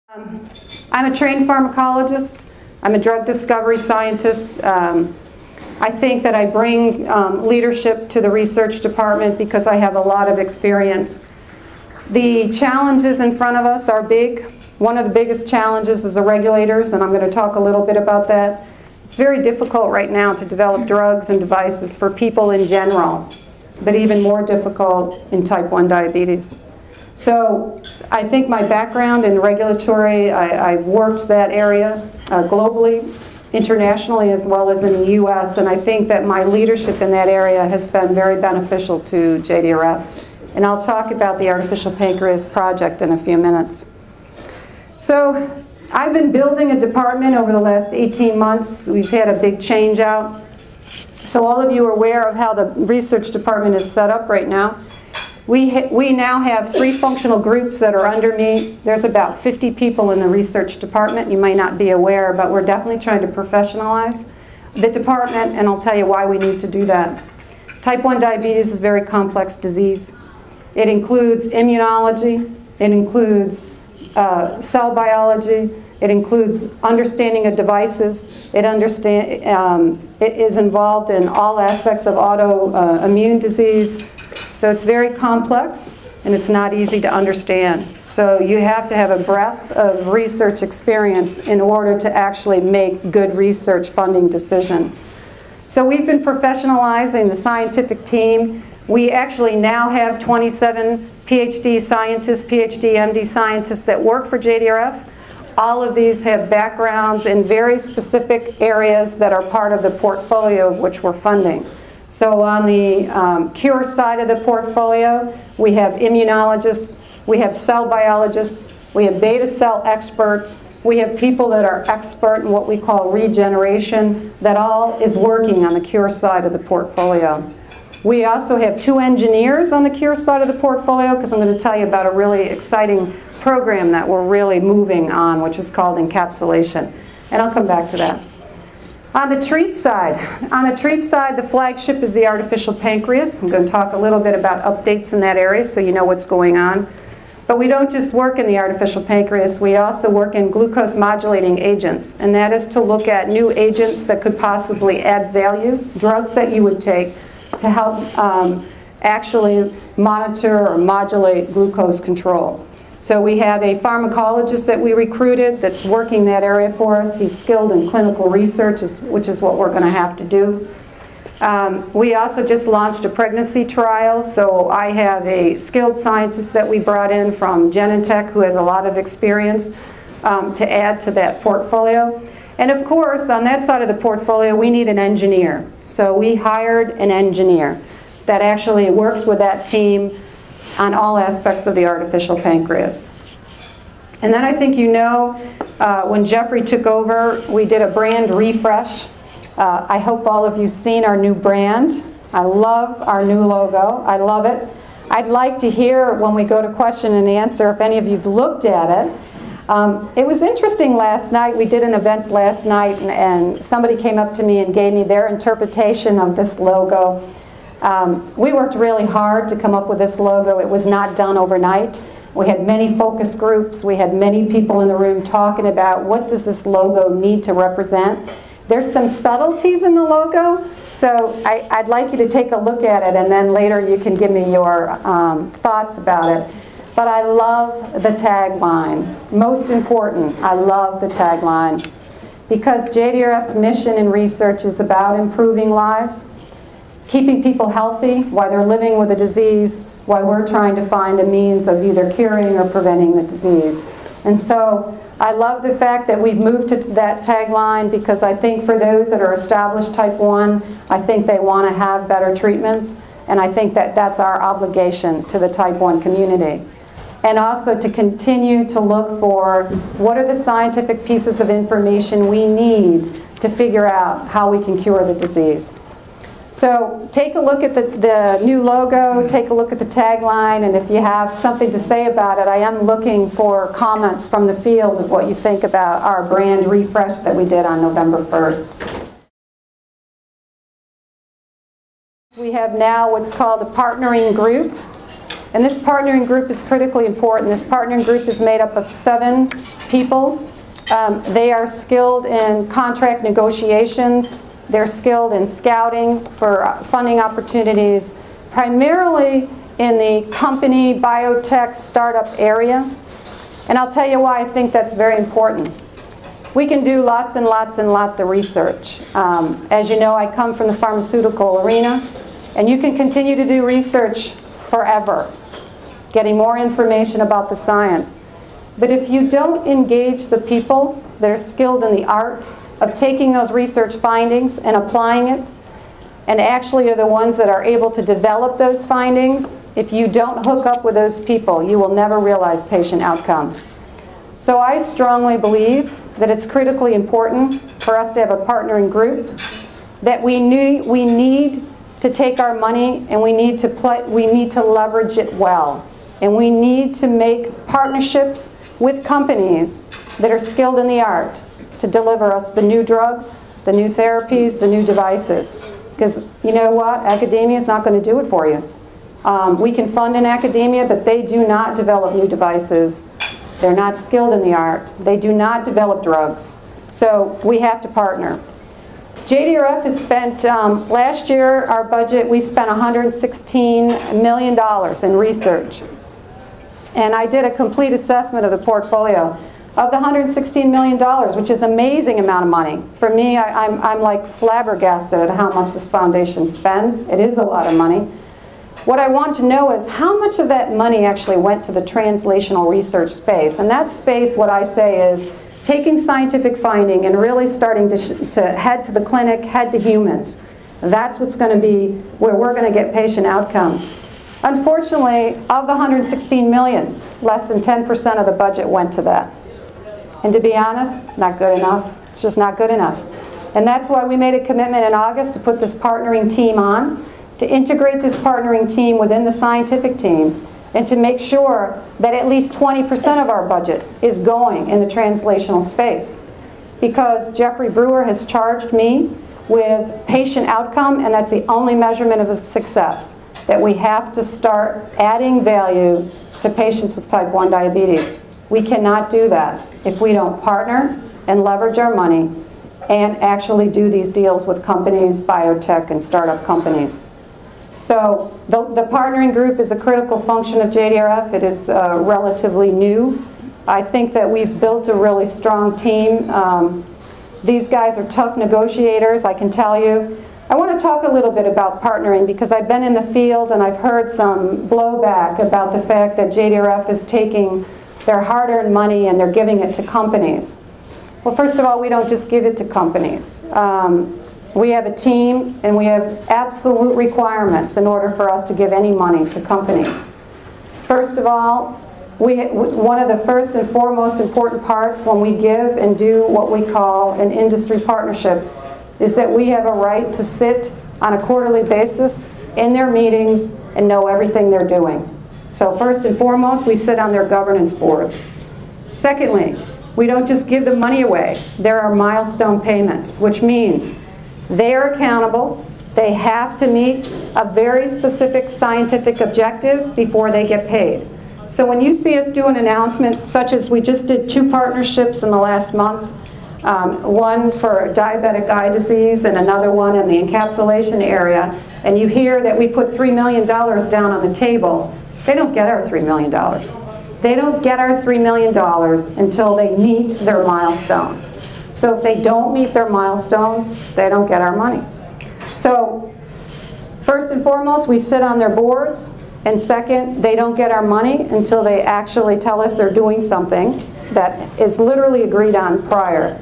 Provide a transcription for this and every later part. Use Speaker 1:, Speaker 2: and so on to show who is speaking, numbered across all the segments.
Speaker 1: I'm a trained pharmacologist. I'm a drug discovery scientist. I think that I bring leadership to the research department because I have a lot of experience. The challenges in front of us are big. One of the biggest challenges is the regulators, and I'm going to talk a little bit about that. It's very difficult right now to develop drugs and devices for people in general, but even more difficult in type 1 diabetes. So I think my background in regulatory, I've worked that area globally, internationally, as well as in the US, and I think that my leadership in that area has been very beneficial to JDRF. And I'll talk about the artificial pancreas project in a few minutes. So I've been building a department over the last 18 months. We've had a big change out. So all of you are aware of how the research department is set up right now. We now have 3 functional groups that are under me. There's about 50 people in the research department. You might not be aware, but we're definitely trying to professionalize the department, and I'll tell you why we need to do that. Type 1 diabetes is a very complex disease. It includes immunology, it includes cell biology, it includes understanding of devices, it is involved in all aspects of autoimmune disease. So it's very complex, and it's not easy to understand. So you have to have a breadth of research experience in order to actually make good research funding decisions. So we've been professionalizing the scientific team. We actually now have 27 PhD scientists, PhD, MD scientists that work for JDRF. All of these have backgrounds in very specific areas that are part of the portfolio of which we're funding. So on the cure side of the portfolio, we have immunologists, we have cell biologists, we have beta cell experts, we have people that are expert in what we call regeneration. That all is working on the cure side of the portfolio. We also have 2 engineers on the cure side of the portfolio, because I'm going to tell you about a really exciting program that we're really moving on, which is called encapsulation. And I'll come back to that. On the treat side, the flagship is the artificial pancreas. I'm going to talk a little bit about updates in that area so you know what's going on. But we don't just work in the artificial pancreas, we also work in glucose modulating agents. And that is to look at new agents that could possibly add value, drugs that you would take to help actually monitor or modulate glucose control. So we have a pharmacologist that we recruited that's working that area for us. He's skilled in clinical research, which is what we're going to have to do. We also just launched a pregnancy trial, so I have a skilled scientist that we brought in from Genentech who has a lot of experience to add to that portfolio. And of course, on that side of the portfolio, we need an engineer. So we hired an engineer that actually works with that team on all aspects of the artificial pancreas. And then I think you know, when Jeffrey took over, we did a brand refresh. I hope all of you've seen our new brand. I love our new logo. I love it. I'd like to hear when we go to question and answer if any of you've looked at it. It was interesting last night. We did an event last night, and somebody came up to me and gave me their interpretation of this logo. We worked really hard to come up with this logo. It was not done overnight. We had many focus groups. We had many people in the room talking about what does this logo need to represent. There's some subtleties in the logo, so I'd like you to take a look at it, and then later you can give me your thoughts about it. But I love the tagline. Most important, I love the tagline. Because JDRF's mission in research is about improving lives, keeping people healthy while they're living with a disease, while we're trying to find a means of either curing or preventing the disease. And so I love the fact that we've moved to that tagline, because I think for those that are established type 1, I think they want to have better treatments, and I think that that's our obligation to the type 1 community. And also to continue to look for what are the scientific pieces of information we need to figure out how we can cure the disease. So take a look at the new logo, take a look at the tagline, and if you have something to say about it, I am looking for comments from the field of what you think about our brand refresh that we did on November 1st. We have now what's called a partnering group. And this partnering group is critically important. This partnering group is made up of 7 people. They are skilled in contract negotiations. They're skilled in scouting for funding opportunities, primarily in the company, biotech, startup area. And I'll tell you why I think that's very important. We can do lots and lots and lots of research. As you know, I come from the pharmaceutical arena, and you can continue to do research forever, getting more information about the science. But if you don't engage the people that are skilled in the art of taking those research findings and applying it, and actually are the ones that are able to develop those findings, if you don't hook up with those people, you will never realize patient outcome. So I strongly believe that it's critically important for us to have a partnering group, that we need to take our money and we need to leverage it well. And we need to make partnerships with companies that are skilled in the art to deliver us the new drugs, the new therapies, the new devices. Because you know what? Academia is not going to do it for you. We can fund in academia, but they do not develop new devices. They're not skilled in the art. They do not develop drugs. So we have to partner. JDRF has spent, last year, our budget, we spent $116 million in research. And I did a complete assessment of the portfolio of the $116 million, which is an amazing amount of money. For me, I'm like flabbergasted at how much this foundation spends. It is a lot of money. What I want to know is how much of that money actually went to the translational research space. And that space, what I say is, taking scientific finding and really starting to head to the clinic, head to humans. That's what's going to be where we're going to get patient outcome. Unfortunately, of the $116 million, less than 10% of the budget went to that. And to be honest, not good enough. It's just not good enough. And that's why we made a commitment in August to put this partnering team on, to integrate this partnering team within the scientific team, and to make sure that at least 20% of our budget is going in the translational space. Because Jeffrey Brewer has charged me with patient outcome, and that's the only measurement of success, that we have to start adding value to patients with type 1 diabetes. We cannot do that if we don't partner and leverage our money and actually do these deals with companies, biotech, and startup companies. So the partnering group is a critical function of JDRF. It is relatively new. I think that we've built a really strong team. These guys are tough negotiators, I can tell you. I want to talk a little bit about partnering because I've been in the field and I've heard some blowback about the fact that JDRF is taking their hard-earned money and they're giving it to companies. Well, first of all, we don't just give it to companies. We have a team and we have absolute requirements in order for us to give any money to companies. First of all, one of the first and foremost important parts when we give and do what we call an industry partnership is that we have a right to sit on a quarterly basis in their meetings and know everything they're doing. So first and foremost, we sit on their governance boards. Secondly, we don't just give the money away. There are milestone payments, which means they are accountable. They have to meet a very specific scientific objective before they get paid. So when you see us do an announcement, such as we just did 2 partnerships in the last month, one for diabetic eye disease and another one in the encapsulation area, and you hear that we put $3 million down on the table, they don't get our $3 million. They don't get our $3 million until they meet their milestones. So if they don't meet their milestones, they don't get our money. So first and foremost, we sit on their boards, and second, they don't get our money until they actually tell us they're doing something that is literally agreed on prior.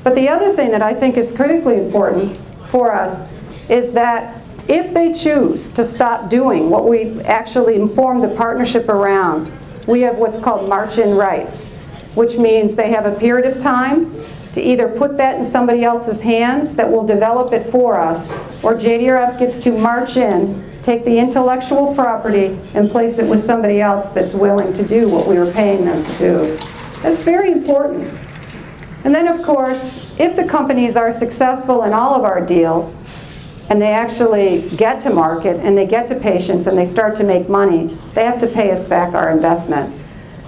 Speaker 1: But the other thing that I think is critically important for us is that if they choose to stop doing what we actually formed the partnership around, we have what's called march-in rights, which means they have a period of time to either put that in somebody else's hands that will develop it for us, or JDRF gets to march in, take the intellectual property, and place it with somebody else that's willing to do what we were paying them to do. That's very important. And then, of course, if the companies are successful in all of our deals, and they actually get to market and they get to patients and they start to make money, they have to pay us back our investment.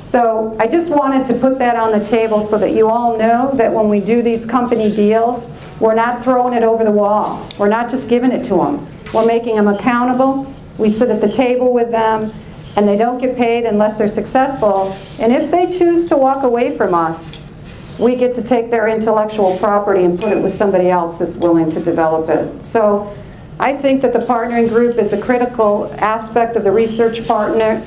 Speaker 1: So I just wanted to put that on the table so that you all know that when we do these company deals, we're not throwing it over the wall. We're not just giving it to them. We're making them accountable. We sit at the table with them, and they don't get paid unless they're successful. And if they choose to walk away from us, we get to take their intellectual property and put it with somebody else that's willing to develop it. So I think that the partnering group is a critical aspect of the research department,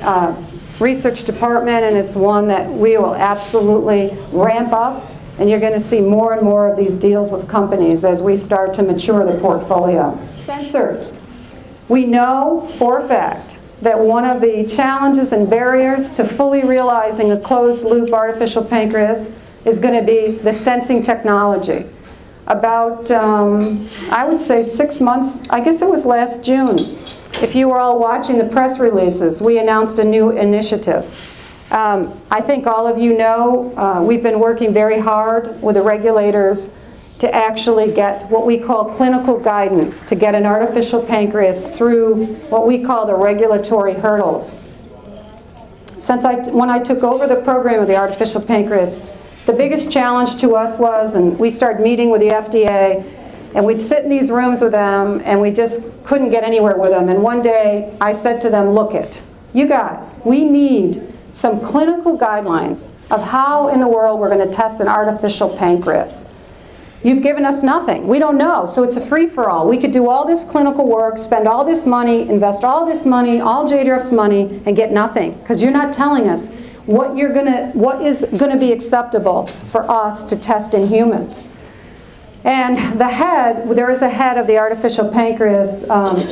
Speaker 1: and it's one that we will absolutely ramp up, and you're going to see more and more of these deals with companies as we start to mature the portfolio. Sensors. We know for a fact that one of the challenges and barriers to fully realizing a closed-loop artificial pancreas is going to be the sensing technology. About, I would say 6 months, I guess it was last June, if you were all watching the press releases, we announced a new initiative. I think all of you know we've been working very hard with the regulators to actually get what we call clinical guidance, to get an artificial pancreas through what we call the regulatory hurdles. When I took over the program of the artificial pancreas, the biggest challenge to us was, and we started meeting with the FDA, and we'd sit in these rooms with them, and we just couldn't get anywhere with them. And one day, I said to them, look it, you guys, we need some clinical guidelines of how in the world we're going to test an artificial pancreas. You've given us nothing. We don't know, so it's a free-for-all. We could do all this clinical work, spend all this money, invest all this money, all JDRF's money, and get nothing, because you're not telling us what is going to be acceptable for us to test in humans. And there is a head of the artificial pancreas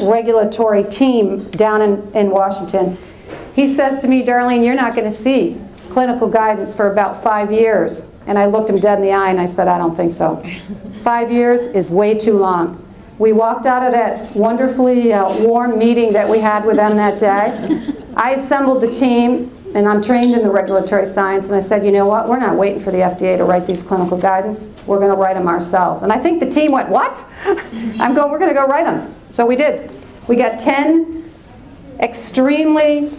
Speaker 1: regulatory team down in Washington. He says to me, Darlene, you're not going to see clinical guidance for about 5 years. And I looked him dead in the eye and I said, I don't think so. 5 years is way too long. We walked out of that wonderfully warm meeting that we had with them that day. I assembled the team, and I'm trained in the regulatory science, and I said, you know what, we're not waiting for the FDA to write these clinical guidance, we're going to write them ourselves. And I think the team went, what? I'm going, we're going to go write them. So we did. We got 10 extremely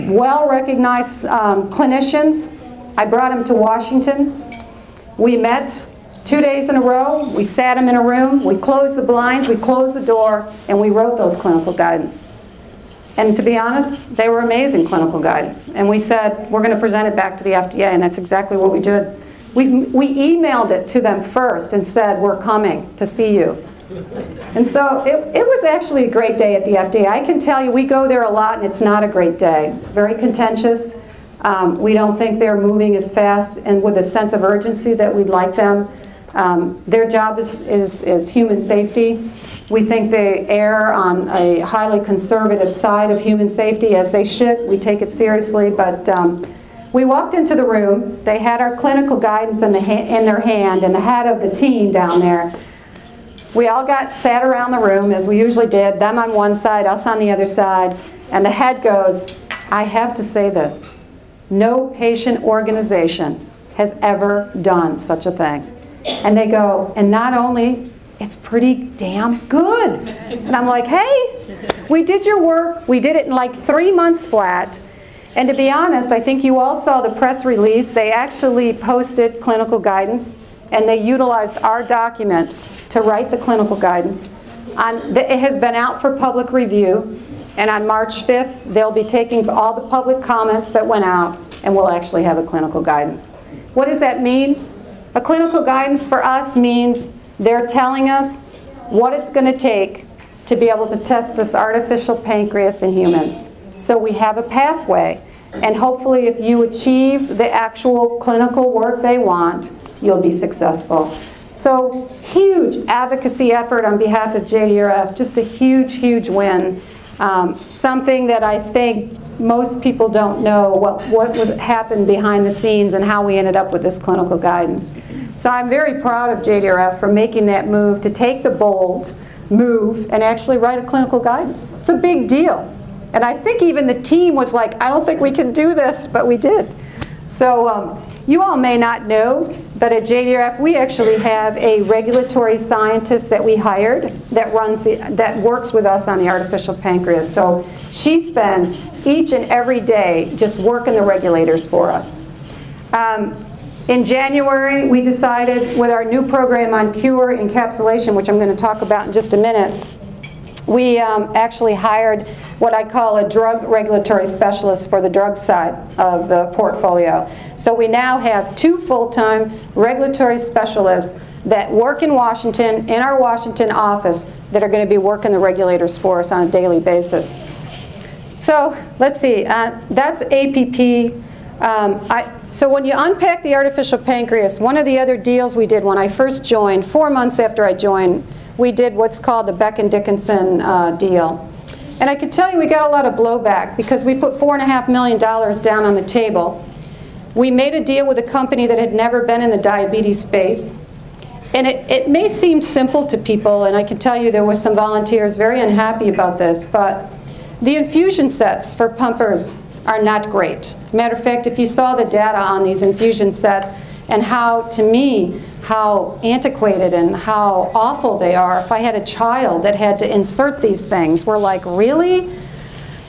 Speaker 1: well-recognized clinicians. I brought them to Washington. We met 2 days in a row, we sat them in a room, we closed the blinds, we closed the door, and we wrote those clinical guidance. And to be honest, they were amazing clinical guidance. And we said, we're going to present it back to the FDA, and that's exactly what we did. We emailed it to them first and said, we're coming to see you. And so it was actually a great day at the FDA. I can tell you, we go there a lot, and it's not a great day. It's very contentious. We don't think they're moving as fast and with a sense of urgency that we'd like them. Their job is human safety. We think they err on a highly conservative side of human safety, as they should. We take it seriously, but we walked into the room. They had our clinical guidance in their hand, and the head of the team down there. We all sat around the room, as we usually did, them on one side, us on the other side, and the head goes, I have to say this, no patient organization has ever done such a thing. And they go, and not only, it's pretty damn good. And I'm like, hey, we did your work. We did it in like 3 months flat. And to be honest, I think you all saw the press release. They actually posted clinical guidance, and they utilized our document to write the clinical guidance. It has been out for public review, and on March 5th, they'll be taking all the public comments that went out, and we'll actually have a clinical guidance. What does that mean? A clinical guidance for us means they're telling us what it's going to take to be able to test this artificial pancreas in humans. So we have a pathway, and hopefully if you achieve the actual clinical work they want, you'll be successful. So huge advocacy effort on behalf of JDRF, just a huge, huge win. Something that I think most people don't know what happened behind the scenes and how we ended up with this clinical guidance. So I'm very proud of JDRF for making that move to take the bold move and actually write a clinical guidance. It's a big deal. And I think even the team was like, I don't think we can do this, but we did. So You all may not know, but at JDRF we actually have a regulatory scientist that we hired that works with us on the artificial pancreas. So she spends each and every day just working the regulators for us. In January, we decided with our new program on cure encapsulation, which I'm going to talk about in just a minute, we actually hired what I call a drug regulatory specialist for the drug side of the portfolio. So we now have 2 full-time regulatory specialists that work in Washington, in our Washington office, that are going to be working the regulators for us on a daily basis. So let's see, that's APP. So when you unpack the artificial pancreas, one of the other deals we did when I first joined, 4 months after I joined, we did what's called the Becton Dickinson deal. And I can tell you we got a lot of blowback because we put $4.5 million down on the table. We made a deal with a company that had never been in the diabetes space. And it may seem simple to people, and I can tell you there were some volunteers very unhappy about this, but the infusion sets for pumpers are not great. Matter of fact, if you saw the data on these infusion sets and how, to me, how antiquated and how awful they are. If I had a child that had to insert these things, we're like, really?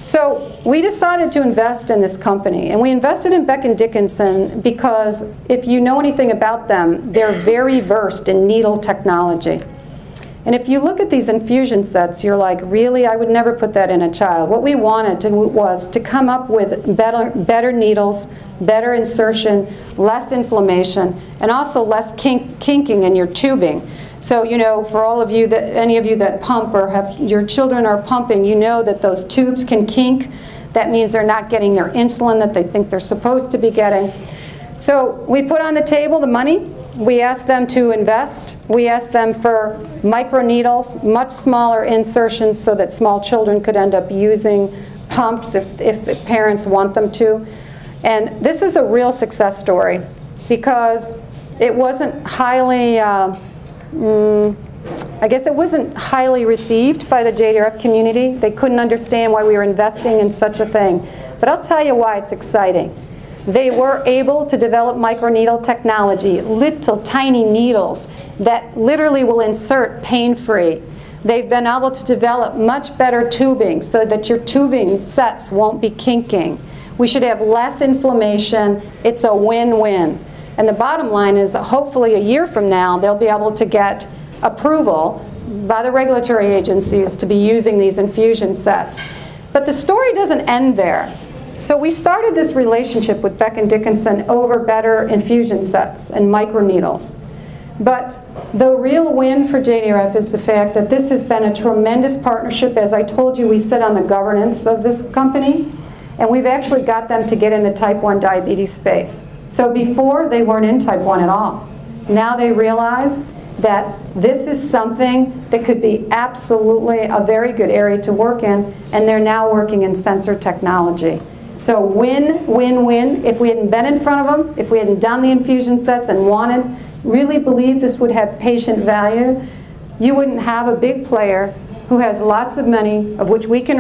Speaker 1: So we decided to invest in this company, and we invested in Becton Dickinson because if you know anything about them, they're very versed in needle technology. And if you look at these infusion sets, you're like, really? I would never put that in a child. What we wanted was to come up with better needles, better insertion, less inflammation, and also less kinking in your tubing. So, you know, for all of you, any of you that pump or have your children are pumping, you know that those tubes can kink. That means they're not getting their insulin that they think they're supposed to be getting. So we put on the table the money. We asked them to invest. We asked them for microneedles, much smaller insertions so that small children could end up using pumps if parents want them to. And this is a real success story because it wasn't highly, I guess it wasn't highly received by the JDRF community. They couldn't understand why we were investing in such a thing. But I'll tell you why it's exciting. They were able to develop microneedle technology, little tiny needles that literally will insert pain-free. They've been able to develop much better tubing so that your tubing sets won't be kinking. We should have less inflammation. It's a win-win. And the bottom line is that hopefully a year from now they'll be able to get approval by the regulatory agencies to be using these infusion sets. But the story doesn't end there. So we started this relationship with Becton Dickinson over better infusion sets and microneedles. But the real win for JDRF is the fact that this has been a tremendous partnership. As I told you, we sit on the governance of this company, and we've actually got them to get in the type 1 diabetes space. So before, they weren't in type 1 at all. Now they realize that this is something that could be absolutely a very good area to work in, and they're now working in sensor technology. So win, win, win. If we hadn't been in front of them, if we hadn't done the infusion sets and really believed this would have patient value, you wouldn't have a big player who has lots of money, of which we can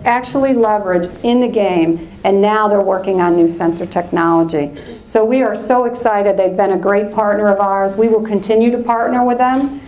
Speaker 1: actually leverage in the game, and now they're working on new sensor technology. So we are so excited. They've been a great partner of ours. We will continue to partner with them.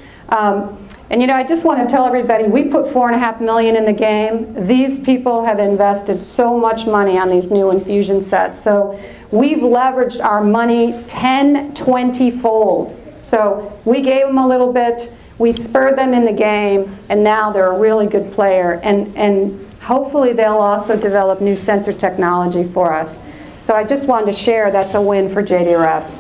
Speaker 1: And you know, I just want to tell everybody, we put $4.5 million in the game. These people have invested so much money on these new infusion sets. So we've leveraged our money 10, 20-fold. So we gave them a little bit, we spurred them in the game, and now they're a really good player. And hopefully they'll also develop new sensor technology for us. So I just wanted to share that's a win for JDRF.